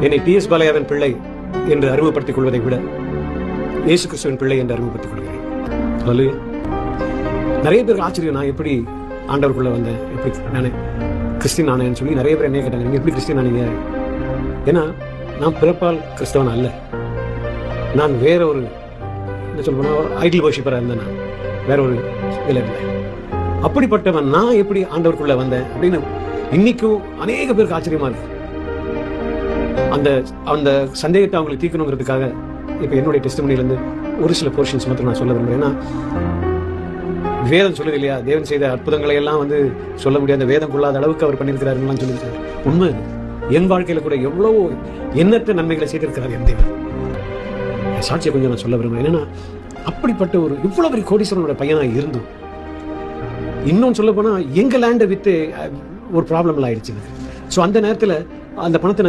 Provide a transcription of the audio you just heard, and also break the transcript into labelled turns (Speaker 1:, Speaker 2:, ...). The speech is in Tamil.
Speaker 1: என்னை டி.எஸ். பாலையாவின் பிள்ளை என்று அறிமுகப்படுத்திக் கொள்வதை விட இயேசு கிறிஸ்துவின் பிள்ளை என்று அறிமுகப்படுத்திக் கொள்கிறேன். அல்லேலூயா. நிறைய பேருக்கு ஆச்சரியம், நான் எப்படி ஆண்டவருக்குள்ள வந்தேன், எப்படி நான் கிறிஸ்டின் ஆனேன்னு சொல்லி நிறைய பேர் என்ன கேட்டாங்க, நீங்க எப்படி கிறிஸ்டின் ஆனீங்க? ஏன்னா நான் பிறப்பால் கிறிஸ்தவன் அல்ல. நான் வேற ஒரு என்ன சொல்றேன், ஐடில் வர்ஷிப்பரா இருந்தேன். நான் வேற ஒரு இதில் இருந்தேன். அப்படிப்பட்டவன் நான் எப்படி ஆண்டவருக்குள்ள வந்தேன் அப்படின்னு இன்னைக்கும் அநேக பேருக்கு ஆச்சரியமா இருக்கு. அந்த அந்த சந்தேகத்தை அவங்களுக்கு தீர்க்கணுங்கிறதுக்காக இப்போ என்னுடைய டெஸ்டிமனியிலிருந்து ஒரு சில போர்ஷன்ஸ் மட்டும் நான் சொல்ல விரும்புறேன். ஏன்னா வேதம் சொல்லுது இல்லையா, தேவன் செய்த அற்புதங்களை எல்லாம் சொல்ல முடியாத, வேதம் கொள்ளாத அளவுக்கு அவர் பண்ணியிருக்கிறாருன்னு சொல்லியிருக்காரு. உண்மை. என் வாழ்க்கையில கூட எவ்வளவோ எண்ணற்ற நன்மைகளை செய்திருக்கிறார் என் தேவன். சாட்சியை கொஞ்சம் நான் சொல்ல விரும்புறேன். என்னன்னா அப்படிப்பட்ட ஒரு இவ்வளவு பெரிய கோடீஸ்வரனோட பையனா இருந்தும் இன்னொன்னு சொல்ல போனா எங்க லேண்டை வித்து ஒரு ப்ராப்ளம் ஆயிடுச்சு. ஸோ அந்த நேரத்தில் அந்த பணத்தை